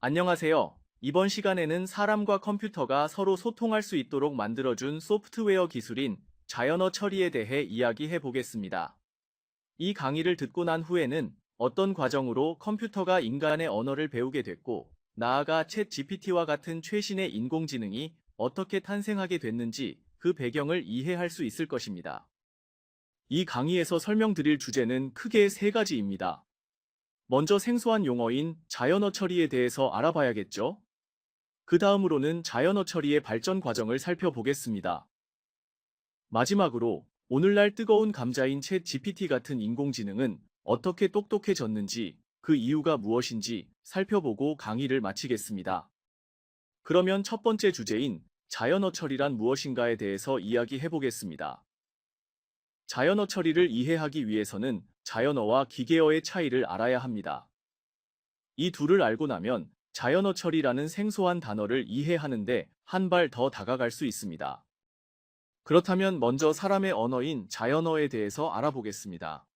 안녕하세요. 이번 시간에는 사람과 컴퓨터가 서로 소통할 수 있도록 만들어준 소프트웨어 기술인 자연어 처리에 대해 이야기해 보겠습니다. 이 강의를 듣고 난 후에는 어떤 과정으로 컴퓨터가 인간의 언어를 배우게 됐고, 나아가 챗 GPT와 같은 최신의 인공지능이 어떻게 탄생하게 됐는지 그 배경을 이해할 수 있을 것입니다. 이 강의에서 설명드릴 주제는 크게 세 가지입니다. 먼저 생소한 용어인 자연어 처리에 대해서 알아봐야겠죠? 그 다음으로는 자연어 처리의 발전 과정을 살펴보겠습니다. 마지막으로 오늘날 뜨거운 감자인 챗 GPT 같은 인공지능은 어떻게 똑똑해졌는지, 그 이유가 무엇인지 살펴보고 강의를 마치겠습니다. 그러면 첫 번째 주제인 자연어 처리란 무엇인가에 대해서 이야기해 보겠습니다. 자연어 처리를 이해하기 위해서는 자연어와 기계어의 차이를 알아야 합니다. 이 둘을 알고 나면 자연어 처리라는 생소한 단어를 이해하는데 한 발 더 다가갈 수 있습니다. 그렇다면 먼저 사람의 언어인 자연어에 대해서 알아보겠습니다.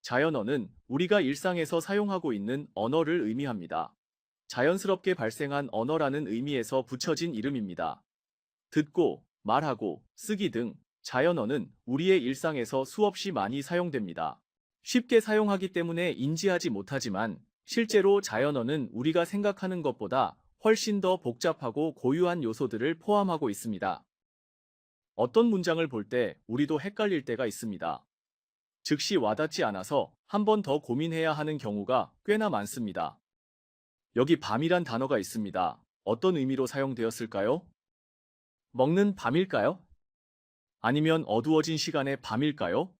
자연어는 우리가 일상에서 사용하고 있는 언어를 의미합니다. 자연스럽게 발생한 언어라는 의미에서 붙여진 이름입니다. 듣고, 말하고, 쓰기 등 자연어는 우리의 일상에서 수없이 많이 사용됩니다. 쉽게 사용하기 때문에 인지하지 못하지만 실제로 자연어는 우리가 생각하는 것보다 훨씬 더 복잡하고 고유한 요소들을 포함하고 있습니다. 어떤 문장을 볼 때 우리도 헷갈릴 때가 있습니다. 즉시 와닿지 않아서 한 번 더 고민해야 하는 경우가 꽤나 많습니다. 여기 밤이란 단어가 있습니다. 어떤 의미로 사용되었을까요? 먹는 밤일까요? 아니면 어두워진 시간의 밤일까요?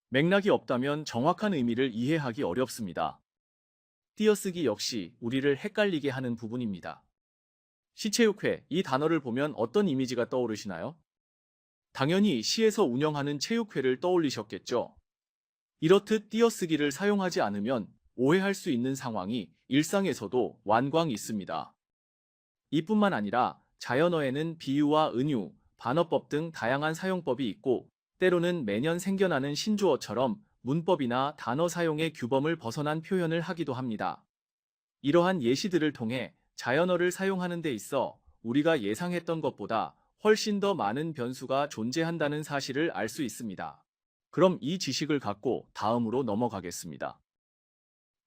맥락이 없다면 정확한 의미를 이해하기 어렵습니다. 띄어쓰기 역시 우리를 헷갈리게 하는 부분입니다. 시체육회, 이 단어를 보면 어떤 이미지가 떠오르시나요? 당연히 시에서 운영하는 체육회를 떠올리셨겠죠. 이렇듯 띄어쓰기를 사용하지 않으면 오해할 수 있는 상황이 일상에서도 완광 있습니다. 이뿐만 아니라 자연어에는 비유와 은유, 반어법 등 다양한 사용법이 있고, 때로는 매년 생겨나는 신조어처럼 문법이나 단어 사용의 규범을 벗어난 표현을 하기도 합니다. 이러한 예시들을 통해 자연어를 사용하는 데 있어 우리가 예상했던 것보다 훨씬 더 많은 변수가 존재한다는 사실을 알 수 있습니다. 그럼 이 지식을 갖고 다음으로 넘어가겠습니다.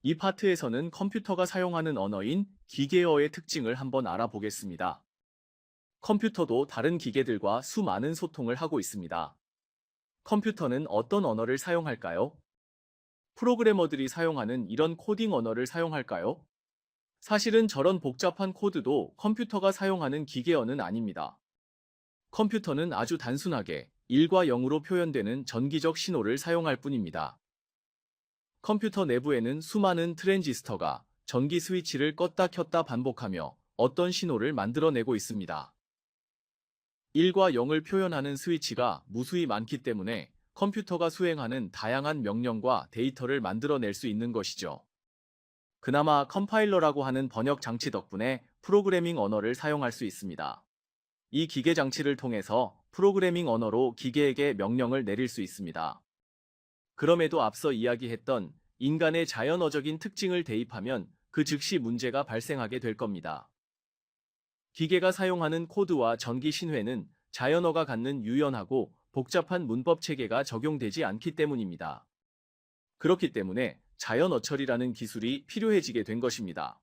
이 파트에서는 컴퓨터가 사용하는 언어인 기계어의 특징을 한번 알아보겠습니다. 컴퓨터도 다른 기계들과 수많은 소통을 하고 있습니다. 컴퓨터는 어떤 언어를 사용할까요? 프로그래머들이 사용하는 이런 코딩 언어를 사용할까요? 사실은 저런 복잡한 코드도 컴퓨터가 사용하는 기계어는 아닙니다. 컴퓨터는 아주 단순하게 1과 0으로 표현되는 전기적 신호를 사용할 뿐입니다. 컴퓨터 내부에는 수많은 트랜지스터가 전기 스위치를 껐다 켰다 반복하며 어떤 신호를 만들어내고 있습니다. 1과 0을 표현하는 스위치가 무수히 많기 때문에 컴퓨터가 수행하는 다양한 명령과 데이터를 만들어낼 수 있는 것이죠. 그나마 컴파일러라고 하는 번역 장치 덕분에 프로그래밍 언어를 사용할 수 있습니다. 이 기계 장치를 통해서 프로그래밍 언어로 기계에게 명령을 내릴 수 있습니다. 그럼에도 앞서 이야기했던 인간의 자연어적인 특징을 대입하면 그 즉시 문제가 발생하게 될 겁니다. 기계가 사용하는 코드와 전기 신호에는 자연어가 갖는 유연하고 복잡한 문법 체계가 적용되지 않기 때문입니다. 그렇기 때문에 자연어 처리라는 기술이 필요해지게 된 것입니다.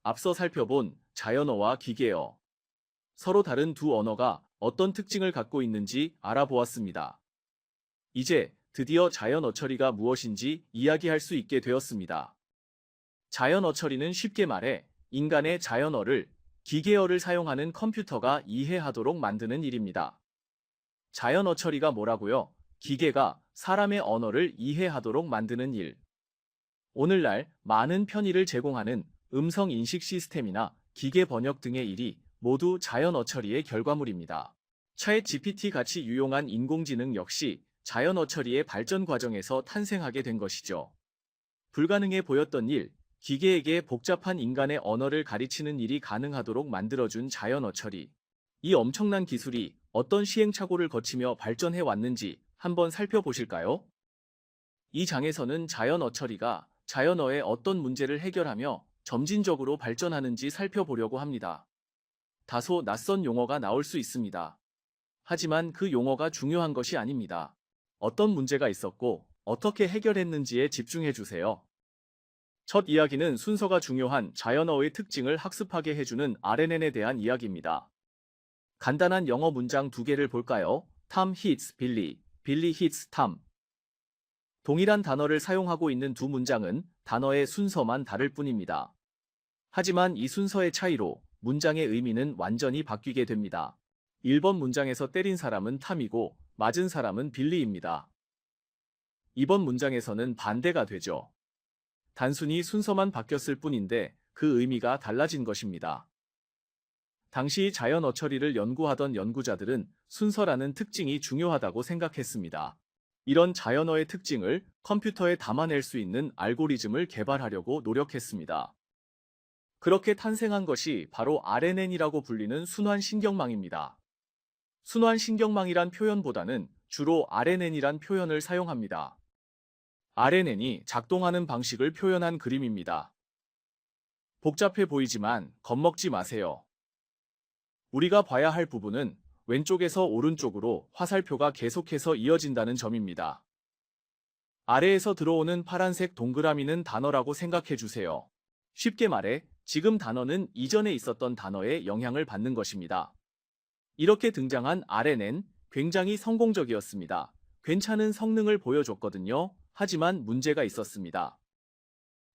앞서 살펴본 자연어와 기계어, 서로 다른 두 언어가 어떤 특징을 갖고 있는지 알아보았습니다. 이제 드디어 자연어 처리가 무엇인지 이야기할 수 있게 되었습니다. 자연어 처리는 쉽게 말해 인간의 자연어를 기계어를 사용하는 컴퓨터가 이해하도록 만드는 일입니다. 자연어 처리가 뭐라고요? 기계가 사람의 언어를 이해하도록 만드는 일. 오늘날 많은 편의를 제공하는 음성 인식 시스템이나 기계 번역 등의 일이 모두 자연어 처리의 결과물입니다. 챗 GPT 같이 유용한 인공지능 역시 자연어 처리의 발전 과정에서 탄생하게 된 것이죠. 불가능해 보였던 일, 기계에게 복잡한 인간의 언어를 가르치는 일이 가능하도록 만들어준 자연어 처리. 이 엄청난 기술이 어떤 시행착오를 거치며 발전해 왔는지 한번 살펴보실까요? 이 장에서는 자연어 처리가 자연어의 어떤 문제를 해결하며 점진적으로 발전하는지 살펴보려고 합니다. 다소 낯선 용어가 나올 수 있습니다. 하지만 그 용어가 중요한 것이 아닙니다. 어떤 문제가 있었고 어떻게 해결했는지에 집중해 주세요. 첫 이야기는 순서가 중요한 자연어의 특징을 학습하게 해주는 RNN에 대한 이야기입니다. 간단한 영어 문장 두 개를 볼까요? Tom hits Billy, Billy hits Tom. 동일한 단어를 사용하고 있는 두 문장은 단어의 순서만 다를 뿐입니다. 하지만 이 순서의 차이로 문장의 의미는 완전히 바뀌게 됩니다. 1번 문장에서 때린 사람은 탐이고 맞은 사람은 빌리입니다. 2번 문장에서는 반대가 되죠. 단순히 순서만 바뀌었을 뿐인데 그 의미가 달라진 것입니다. 당시 자연어 처리를 연구하던 연구자들은 순서라는 특징이 중요하다고 생각했습니다. 이런 자연어의 특징을 컴퓨터에 담아낼 수 있는 알고리즘을 개발하려고 노력했습니다. 그렇게 탄생한 것이 바로 RNN이라고 불리는 순환신경망입니다. 순환신경망이란 표현보다는 주로 RNN이란 표현을 사용합니다. RNN이 작동하는 방식을 표현한 그림입니다. 복잡해 보이지만 겁먹지 마세요. 우리가 봐야 할 부분은 왼쪽에서 오른쪽으로 화살표가 계속해서 이어진다는 점입니다. 아래에서 들어오는 파란색 동그라미는 단어라고 생각해 주세요. 쉽게 말해, 지금 단어는 이전에 있었던 단어에 영향을 받는 것입니다. 이렇게 등장한 RNN, 굉장히 성공적이었습니다. 괜찮은 성능을 보여줬거든요. 하지만 문제가 있었습니다.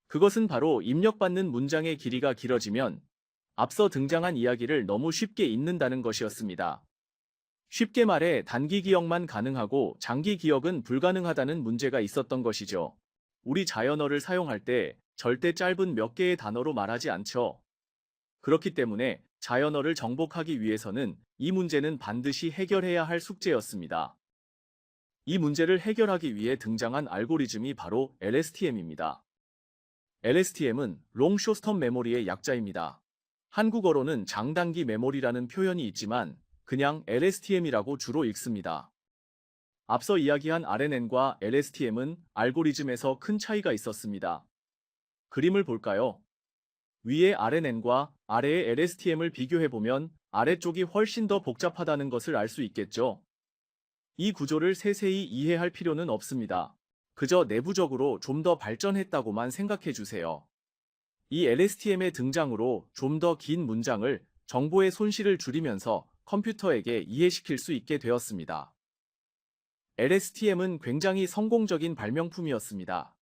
그것은 바로 입력받는 문장의 길이가 길어지면 앞서 등장한 이야기를 너무 쉽게 잊는다는 것이었습니다. 쉽게 말해 단기 기억만 가능하고 장기 기억은 불가능하다는 문제가 있었던 것이죠. 우리 자연어를 사용할 때 절대 짧은 몇 개의 단어로 말하지 않죠. 그렇기 때문에 자연어를 정복하기 위해서는 이 문제는 반드시 해결해야 할 숙제였습니다. 이 문제를 해결하기 위해 등장한 알고리즘이 바로 LSTM입니다. LSTM은 Long Short Term Memory의 약자입니다. 한국어로는 장단기 메모리라는 표현이 있지만 그냥 LSTM이라고 주로 읽습니다. 앞서 이야기한 RNN과 LSTM은 알고리즘에서 큰 차이가 있었습니다. 그림을 볼까요? 위의 RNN과 아래의 LSTM을 비교해보면 아래쪽이 훨씬 더 복잡하다는 것을 알 수 있겠죠. 이 구조를 세세히 이해할 필요는 없습니다. 그저 내부적으로 좀 더 발전했다고만 생각해 주세요. 이 LSTM의 등장으로 좀 더 긴 문장을 정보의 손실을 줄이면서 컴퓨터에게 이해시킬 수 있게 되었습니다. LSTM은 굉장히 성공적인 발명품이었습니다.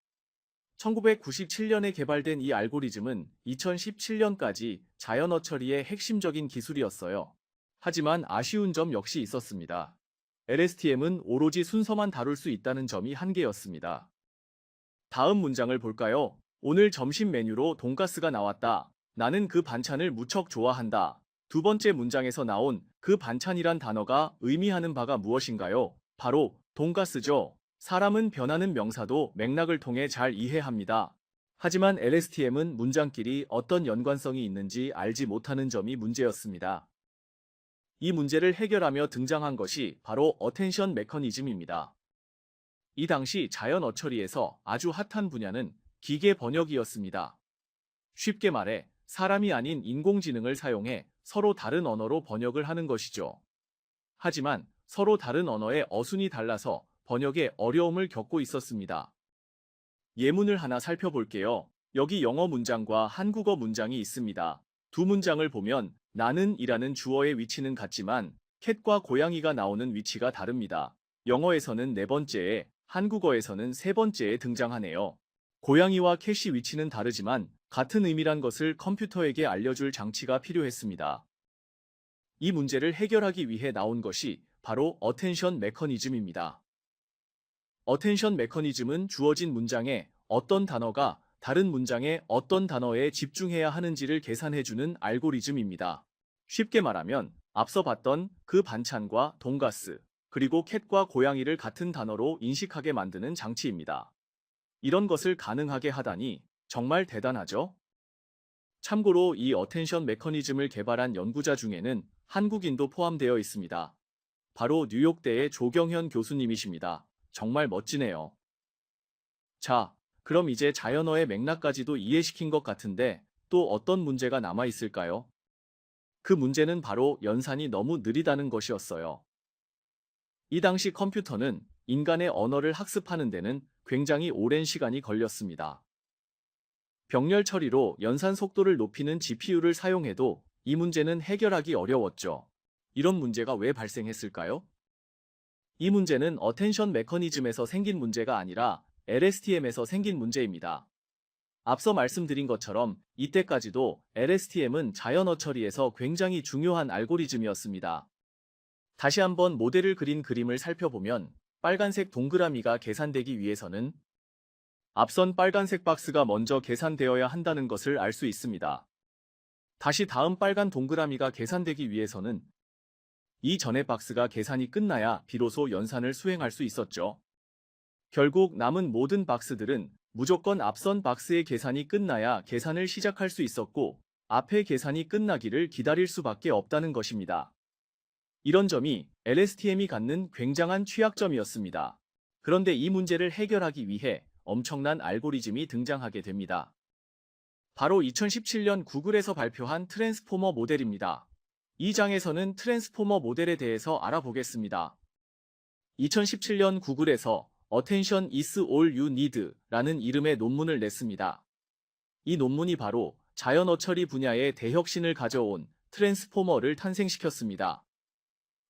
1997년에 개발된 이 알고리즘은 2017년까지 자연어 처리의 핵심적인 기술이었어요. 하지만 아쉬운 점 역시 있었습니다. LSTM은 오로지 순서만 다룰 수 있다는 점이 한계였습니다. 다음 문장을 볼까요? 오늘 점심 메뉴로 돈가스가 나왔다. 나는 그 반찬을 무척 좋아한다. 두 번째 문장에서 나온 그 반찬이란 단어가 의미하는 바가 무엇인가요? 바로 돈가스죠. 사람은 변하는 명사도 맥락을 통해 잘 이해합니다. 하지만 LSTM은 문장끼리 어떤 연관성이 있는지 알지 못하는 점이 문제였습니다. 이 문제를 해결하며 등장한 것이 바로 어텐션 메커니즘입니다. 이 당시 자연어 처리에서 아주 핫한 분야는 기계 번역이었습니다. 쉽게 말해 사람이 아닌 인공지능을 사용해 서로 다른 언어로 번역을 하는 것이죠. 하지만 서로 다른 언어의 어순이 달라서 번역에 어려움을 겪고 있었습니다. 예문을 하나 살펴볼게요. 여기 영어 문장과 한국어 문장이 있습니다. 두 문장을 보면 나는 이라는 주어의 위치는 같지만 캣과 고양이가 나오는 위치가 다릅니다. 영어에서는 네 번째에, 한국어에서는 세 번째에 등장하네요. 고양이와 캣이 위치는 다르지만 같은 의미란 것을 컴퓨터에게 알려줄 장치가 필요했습니다. 이 문제를 해결하기 위해 나온 것이 바로 어텐션 메커니즘입니다. 어텐션 메커니즘은 주어진 문장에 어떤 단어가 다른 문장의 어떤 단어에 집중해야 하는지를 계산해주는 알고리즘입니다. 쉽게 말하면 앞서 봤던 그 반찬과 돈가스, 그리고 캣과 고양이를 같은 단어로 인식하게 만드는 장치입니다. 이런 것을 가능하게 하다니 정말 대단하죠? 참고로 이 어텐션 메커니즘을 개발한 연구자 중에는 한국인도 포함되어 있습니다. 바로 뉴욕대의 조경현 교수님이십니다. 정말 멋지네요. 자, 그럼 이제 자연어의 맥락까지도 이해시킨 것 같은데 또 어떤 문제가 남아 있을까요? 그 문제는 바로 연산이 너무 느리다는 것이었어요. 이 당시 컴퓨터는 인간의 언어를 학습하는 데는 굉장히 오랜 시간이 걸렸습니다. 병렬 처리로 연산 속도를 높이는 GPU를 사용해도 이 문제는 해결하기 어려웠죠. 이런 문제가 왜 발생했을까요? 이 문제는 어텐션 메커니즘에서 생긴 문제가 아니라 LSTM에서 생긴 문제입니다. 앞서 말씀드린 것처럼 이때까지도 LSTM은 자연어 처리에서 굉장히 중요한 알고리즘이었습니다. 다시 한번 모델을 그린 그림을 살펴보면 빨간색 동그라미가 계산되기 위해서는 앞선 빨간색 박스가 먼저 계산되어야 한다는 것을 알 수 있습니다. 다시 다음 빨간 동그라미가 계산되기 위해서는 이전의 박스가 계산이 끝나야 비로소 연산을 수행할 수 있었죠. 결국 남은 모든 박스들은 무조건 앞선 박스의 계산이 끝나야 계산을 시작할 수 있었고 앞의 계산이 끝나기를 기다릴 수밖에 없다는 것입니다. 이런 점이 LSTM이 갖는 굉장한 취약점이었습니다. 그런데 이 문제를 해결하기 위해 엄청난 알고리즘이 등장하게 됩니다. 바로 2017년 구글에서 발표한 트랜스포머 모델입니다. 이 장에서는 트랜스포머 모델에 대해서 알아보겠습니다. 2017년 구글에서 Attention is all you need 라는 이름의 논문을 냈습니다. 이 논문이 바로 자연어 처리 분야의 대혁신을 가져온 트랜스포머를 탄생시켰습니다.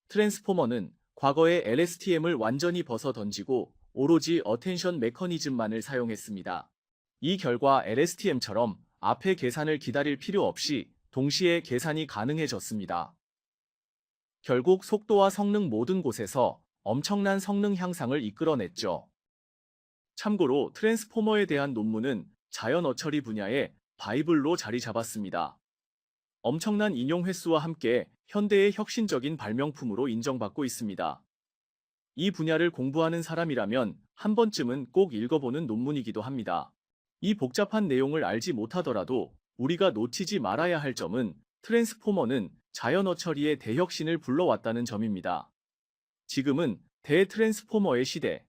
트랜스포머는 과거의 LSTM을 완전히 벗어 던지고 오로지 어텐션 메커니즘만을 사용했습니다. 이 결과 LSTM처럼 앞의 계산을 기다릴 필요 없이 동시에 계산이 가능해졌습니다. 결국 속도와 성능 모든 곳에서 엄청난 성능 향상을 이끌어냈죠. 참고로 트랜스포머에 대한 논문은 자연어 처리 분야의 바이블로 자리 잡았습니다. 엄청난 인용 횟수와 함께 현대의 혁신적인 발명품으로 인정받고 있습니다. 이 분야를 공부하는 사람이라면 한 번쯤은 꼭 읽어보는 논문이기도 합니다. 이 복잡한 내용을 알지 못하더라도 우리가 놓치지 말아야 할 점은 트랜스포머는 자연어 처리의 대혁신을 불러왔다는 점입니다. 지금은 대트랜스포머의 시대.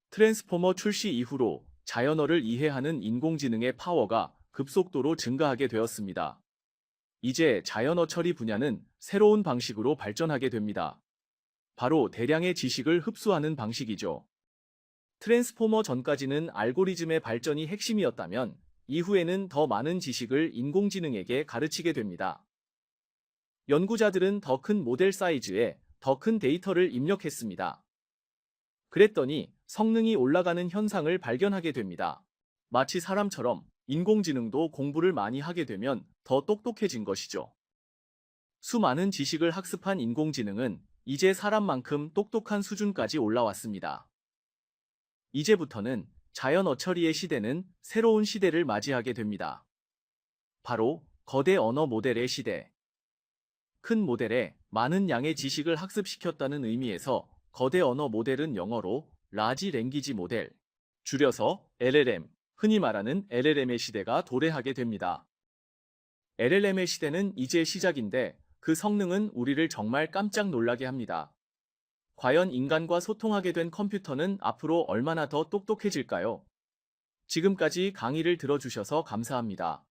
트랜스포머 출시 이후로 자연어를 이해하는 인공지능의 파워가 급속도로 증가하게 되었습니다. 이제 자연어 처리 분야는 새로운 방식으로 발전하게 됩니다. 바로 대량의 지식을 흡수하는 방식이죠. 트랜스포머 전까지는 알고리즘의 발전이 핵심이었다면 이후에는 더 많은 지식을 인공지능에게 가르치게 됩니다. 연구자들은 더 큰 모델 사이즈에 더 큰 데이터를 입력했습니다. 그랬더니 성능이 올라가는 현상을 발견하게 됩니다. 마치 사람처럼 인공지능도 공부를 많이 하게 되면 더 똑똑해진 것이죠. 수많은 지식을 학습한 인공지능은 이제 사람만큼 똑똑한 수준까지 올라왔습니다. 이제부터는 자연어 처리의 시대는 새로운 시대를 맞이하게 됩니다. 바로 거대 언어 모델의 시대. 큰 모델에 많은 양의 지식을 학습시켰다는 의미에서 거대 언어 모델은 영어로 라지 랭귀지 모델, 줄여서 LLM, 흔히 말하는 LLM의 시대가 도래하게 됩니다. LLM의 시대는 이제 시작인데 그 성능은 우리를 정말 깜짝 놀라게 합니다. 과연 인간과 소통하게 된 컴퓨터는 앞으로 얼마나 더 똑똑해질까요? 지금까지 강의를 들어주셔서 감사합니다.